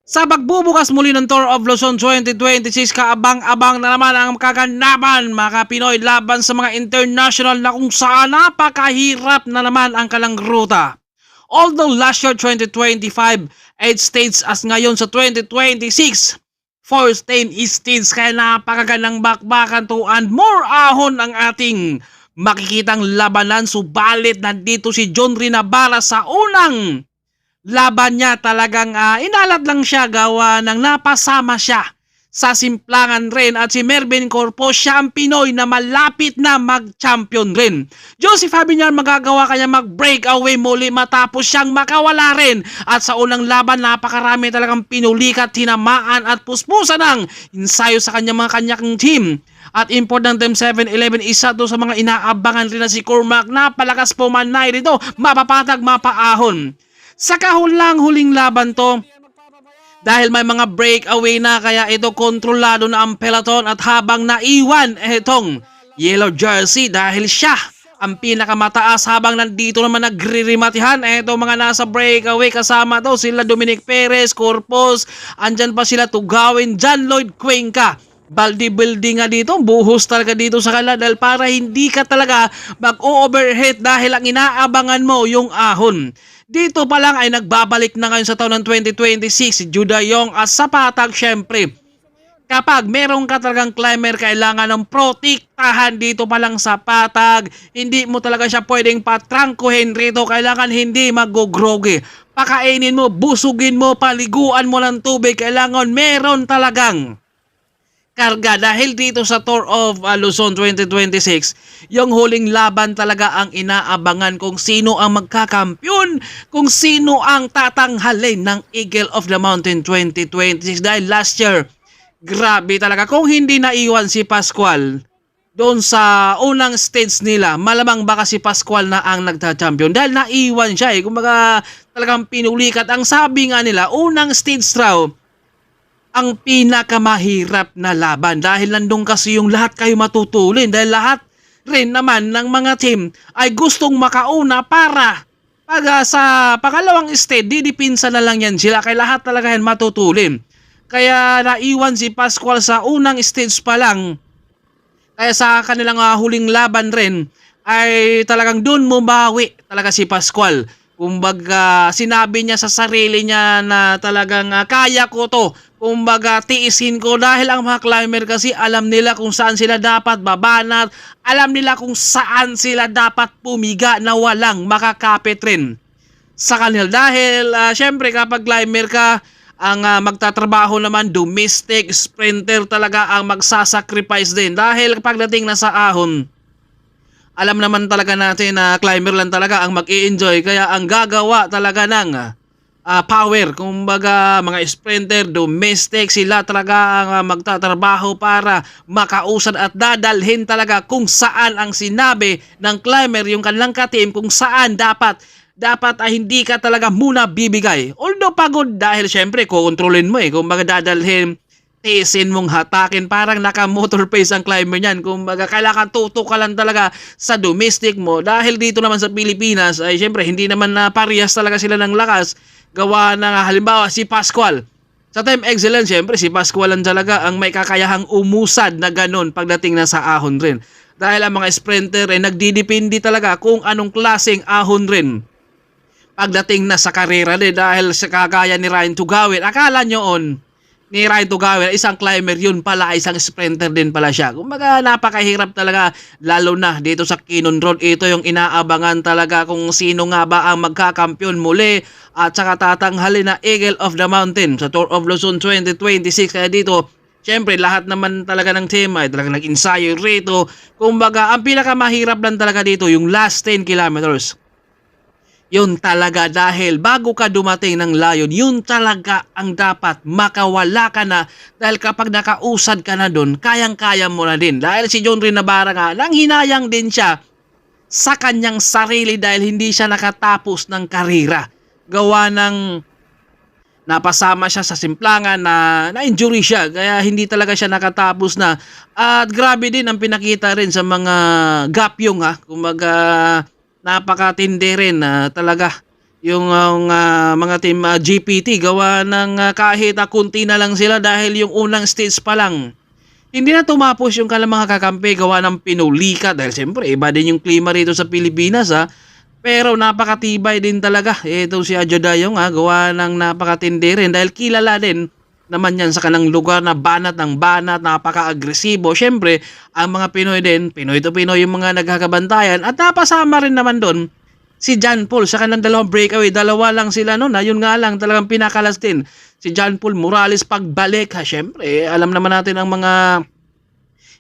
Sa pagbubukas muli ng Tour of Luzon 2026, kaabang-abang na naman ang kaganapan mga Pinoy laban sa mga international na kung saan napakahirap na naman ang kalang ruta. Although last year 2025, 8 states as ngayon sa 2026, 4 states kaya napakagandang bakbakan to and more ahon ang ating makikitang labanan. Subalit nandito si John Rinabara sa unang laban niya, talagang inalat lang siya gawa ng napasama siya sa simplangan rin, at si Mervin Corpo siya ang Pinoy na malapit na mag-champion rin. Joseph Fabian magagawa kanya mag-breakaway muli matapos siyang makawala rin, at sa unang laban napakarami talagang pinulikat, tinamaan at puspusan ng ensayo sa kanyang team. At important team 7-11, isa to sa mga inaabangan rin na si Cormac. Napalakas po manay dito, mapapatag, mapaahon. Sa huling laban to, dahil may mga breakaway na, kaya ito kontrolado na ang peloton, at habang naiwan itong yellow jersey dahil siya ang pinakamataas, habang nandito naman nagririmatihan ito mga nasa breakaway, kasama to sila Dominic Perez, Corpus, andyan pa sila Tugawin, John Lloyd Cuenca. Baldi-building nga dito, buhos talaga dito sa kanila dahil para hindi ka talaga mag-overheat dahil ang inaabangan mo yung ahon. Dito pa lang ay nagbabalik na ngayon sa taon ng 2026 si Judah Young at sa patag. Syempre, kapag meron ka talagang climber, kailangan ng protektahan dito pa lang sa patag. Hindi mo talaga siya pwedeng patrangkuhin rito. Kailangan hindi mag-grogi. Pakainin mo, busugin mo, paliguan mo ng tubig. Kailangan meron talagang karga dahil dito sa Tour of Luzon 2026, yung huling laban talaga ang inaabangan, kung sino ang magkakampyon, kung sino ang tatanghalin ng Eagle of the Mountain 2026. Dahil last year, grabe talaga, kung hindi naiwan si Pascual doon sa unang stage nila, malamang baka si Pascual na ang nagta-champion dahil naiwan siya kumbaga talagang pinulikat. Ang sabi nga nila, unang stage raw ang pinakamahirap na laban dahil nandun kasi yung lahat kayo matutulin, dahil lahat rin naman ng mga team ay gustong makauna para pag sa pangalawang stage didipinsa na lang yan sila, kaya lahat talaga yan matutulin. Kaya naiwan si Pascual sa unang stage pa lang, kaya sa kanilang huling laban rin ay talagang dun bumawi talaga si Pascual. Kumbaga sinabi niya sa sarili niya na talagang kaya ko to, kumbaga tiisin ko, dahil ang mga climber kasi alam nila kung saan sila dapat babanat, alam nila kung saan sila dapat pumiga na walang makakapit rin sa kanila. Dahil syempre kapag climber ka, ang magtatrabaho naman domestic sprinter talaga ang magsasacrifice din, dahil pagdating na sa ahon, alam naman talaga natin na climber lang talaga ang mag-i-enjoy, kaya ang gagawa talaga ng power, kumbaga mga sprinter, domestic, sila talaga ang magtatrabaho para makausad at dadalhin talaga kung saan ang sinabi ng climber, yung kanilang ka-team, kung saan dapat hindi ka talaga muna bibigay. Although pagod dahil syempre kukontrolin mo kumbaga dadalhin, tiisin mong hatakin, parang naka-motor pace ang climber niyan. Kumbaga kailangan tutok ka lang talaga sa domestic mo, dahil dito naman sa Pilipinas ay syempre hindi naman na parehas talaga sila ng lakas. Gawa na halimbawa si Pascual, sa time excellence syempre si Pascual lang talaga ang may kakayahang umusad na ganun pagdating na sa ahon rin. Dahil ang mga sprinter ay nagdidepende talaga kung anong klaseng ahon rin pagdating na sa karera din, dahil sa kagaya ni Ryan Tugawin, akala nyo ni Ryan Tugawin, isang climber, yun pala isang sprinter din pala siya. Kumbaga napakahirap talaga, lalo na dito sa Kinon Road. Ito yung inaabangan talaga, kung sino nga ba ang magkakampyon muli at saka tatanghalin na Eagle of the Mountain sa Tour of Luzon 2026. Kaya dito, syempre lahat naman talaga ng team ay talaga nag-ensayo rito. Kumbaga ang pinakamahirap lang talaga dito yung last 10 kilometers. Yun talaga, dahil bago ka dumating ng layon, yun talaga ang dapat makawala ka na, dahil kapag nakausad ka na doon, kayang-kaya mo na din. Dahil si John Rinabara nga, nanghinayang din siya sa kanyang sarili dahil hindi siya nakatapos ng karera. Gawa ng napasama siya sa simplangan na injury siya, kaya hindi talaga siya nakatapos na. At grabe din ang pinakita rin sa mga gapyong kumbaga napakatindi rin talaga mga team GPT gawa ng kahit kunti na lang sila dahil yung unang stage pa lang. Hindi na tumapos yung kanilang mga kakampi gawa ng pinulika dahil siyempre iba din yung klima rito sa Pilipinas pero napakatibay din talaga. Ito si Adjodayong gawa ng napakatindi rin dahil kilala din naman yan sa kanang lugar na banat ng banat, napaka-agresibo. Siyempre, ang mga Pinoy din, Pinoy to Pinoy yung mga nagkakabantayan at napasama rin naman doon si John Paul sa kanang dalawang breakaway. Dalawa lang sila noon. Yun nga lang talagang pinakalas din. Si John Paul Morales pagbalik Siyempre, alam naman natin ang mga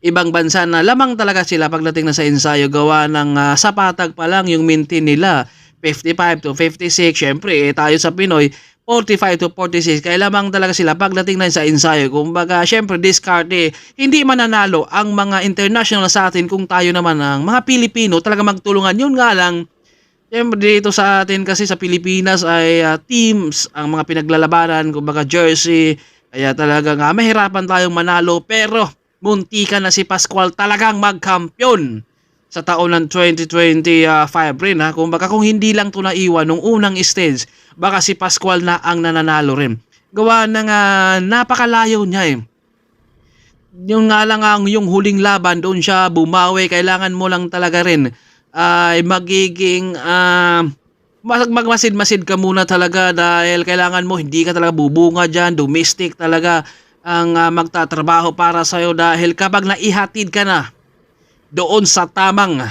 ibang bansa na lamang talaga sila pagdating na sa ensayo gawa ng sa patag pa lang yung mintin nila 55 to 56. Siyempre, tayo sa Pinoy 45 to 46. Kaya lamang talaga sila pagdating na sa ensayo. Kumbaga, siyempre, discarte. Hindi mananalo ang mga international sa atin kung tayo naman ang mga Pilipino talaga magtulungan. Yun nga lang, siyempre dito sa atin kasi sa Pilipinas ay teams ang mga pinaglalabanan, kumbaga jersey. Kaya talaga mahirapan tayong manalo pero muntikan na si Pascual talagang magkampiyon sa taon ng 2025 rin Kumbaga kung hindi lang ito naiwan nung unang stage, baka si Pascual na ang nananalo rin. Gawa ng napakalayo niya Yung nga lang yung huling laban doon siya bumawi, kailangan mo lang talaga rin ay magiging magmasid-masid ka muna talaga dahil kailangan mo hindi ka talaga bubunga dyan, domestic talaga ang magtatrabaho para sa'yo dahil kapag naihatid ka na doon sa tamang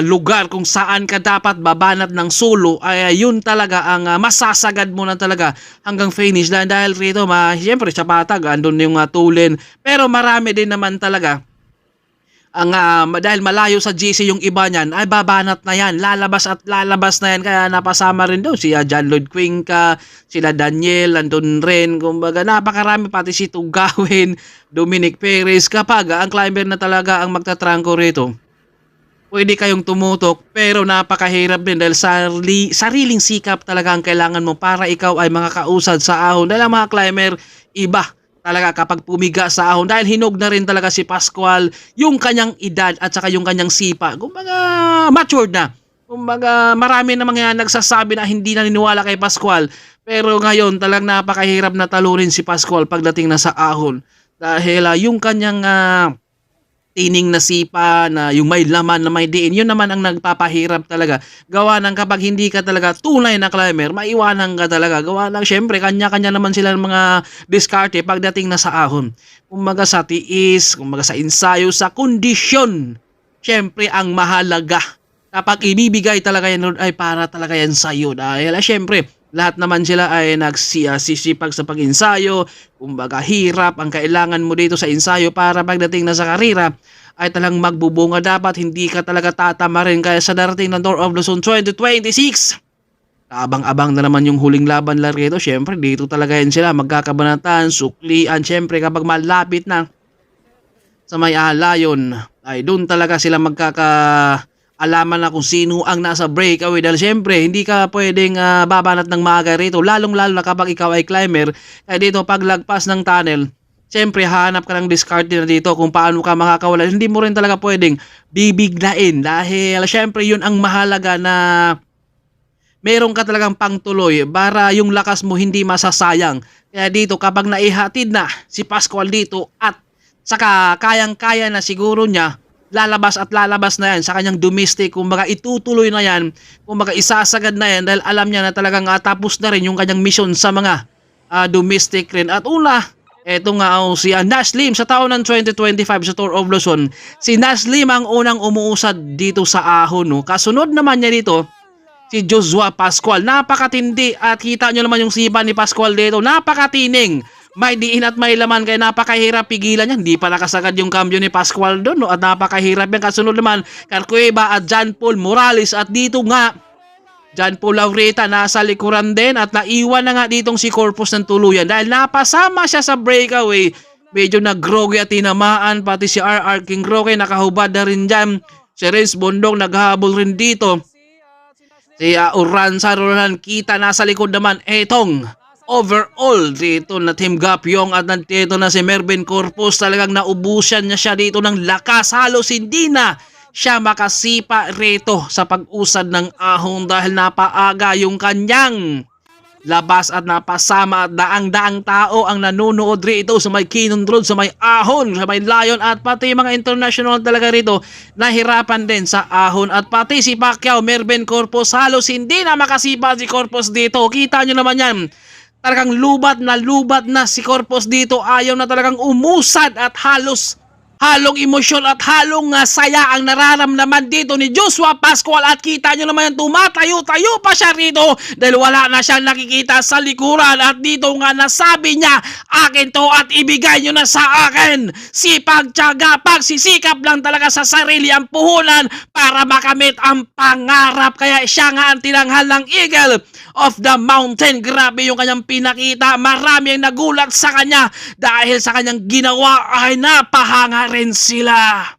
lugar kung saan ka dapat babanat ng solo ay yun talaga ang masasagad mo na talaga hanggang finish dahil rito siyempre sa patag andun yung tulin pero marami din naman talaga ang dahil malayo sa GC yung iba niyan ay babanat na yan, lalabas na yan kaya napasama rin doon si John Lloyd Cuenca, sila Daniel andun rin, kumbaga napakarami pati si Tugawin, Dominic Perez. Kapag ang climber na talaga ang magtatrangko rito, pwede kayong tumutok pero napakahirap din dahil sariling sikap talaga ang kailangan mo para ikaw ay makakausad sa ahon dahil ang mga climber iba talaga kapag pumiga sa ahon dahil hinog na rin talaga si Pascual yung kanyang edad at saka yung kanyang sipa. Kumbaga matured na. Kumbaga marami namang nagsasabi na hindi naniniwala kay Pascual pero ngayon talagang napakahirap na talunin si Pascual pagdating na sa ahon dahil yung kanyang tining na sipa na yung may laman na may diin, yun naman ang nagpapahirap talaga. Gawa ng kapag hindi ka talaga tunay na climber, maiwanan ka talaga. Gawa ng syempre, kanya-kanya naman sila ng mga diskarte pagdating na sa ahon. Kumbaga sa tiis, kumbaga sa ensayo, sa kondisyon. Syempre, ang mahalaga. Kapag ibibigay talaga yan ay para talaga yan sa'yo. Dahil syempre, lahat naman sila ay nagsisipag sa pag-ensayo, kumbaga hirap ang kailangan mo dito sa ensayo para pagdating na sa karera ay talang magbubunga dapat, hindi ka talaga tatama rin kaya sa darating ng Tour of Luzon 2026. Abang-abang na naman yung huling laban lang rito, syempre dito talaga yan sila magkakabanatan, suklian, syempre kapag malapit na sa may layon ay doon talaga sila alaman na kung sino ang nasa breakaway dahil syempre hindi ka pwedeng babanat ng maaga rito lalong-lalo na kapag ikaw ay climber kaya dito paglagpas ng tunnel syempre hanap ka ng discard na dito kung paano ka makakawala, hindi mo rin talaga pwedeng bibiglain dahil syempre yun ang mahalaga na meron ka talagang pangtuloy para yung lakas mo hindi masasayang. Kaya dito kapag naihatid na si Pascual dito at saka kayang-kaya na siguro niya lalabas na yan sa kanyang domestic, kumbaga itutuloy na yan, kumbaga isasagad na yan dahil alam niya na talagang tapos na rin yung kanyang mission sa mga domestic rin. At eto nga si Naslim sa taon ng 2025 sa Tour of Luzon. Si Naslim ang unang umuusad dito sa ahon. Kasunod naman niya dito si Joshua Pascual. Napakatindi at kita nyo naman yung sipa ni Pascual dito. Napakatining. May diin at may laman kaya napakahirap pigilan yan. Hindi pa nakasagad yung cambio ni Pascual doon at napakahirap yan. Kasunod naman Carcueva at John Paul Morales at dito nga John Paul Laureta nasa likuran din at naiwan na nga ditong si Corpus ng tuluyan dahil napasama siya sa breakaway. Medyo nag-groggy at tinamaan pati si RR King Roque nakahubad na rin dyan. Si Renz Bondong naghahabol rin dito. Si Uran Sarulan kita nasa likod naman etong overall dito na Team Gapyong at nandito na si Mervin Corpus talagang naubusan niya siya dito ng lakas halos hindi na siya makasipa rito sa pag-usad ng ahon dahil napaaga yung kanyang labas at napasama at daang-daang tao ang nanonood rito sa may Kinong Road, sa may ahon, sa may Lion at pati mga international talaga rito nahirapan din sa ahon at pati si Pacquiao, Mervin Corpus halos hindi na makasipa si Corpus dito. Kita nyo naman yan. Talagang lubat na si Corpus dito. Ayaw na talagang umusad at halong emosyon at halong saya ang nararamdaman dito ni Joshua Pascual at kita nyo naman yan, tumatayo-tayo pa siya rito dahil wala na siyang nakikita sa likuran at dito nga nasabi niya, akin to at ibigay nyo na sa akin. Sipag, tiyaga, pagsisikap lang talaga sa sarili ang puhunan para makamit ang pangarap. Kaya siya nga ang tinanghal ng Eagle of the Mountain. Grabe yung kanyang pinakita. Marami ang nagulat sa kanya dahil sa kanyang ginawa ay napahanga rin sila.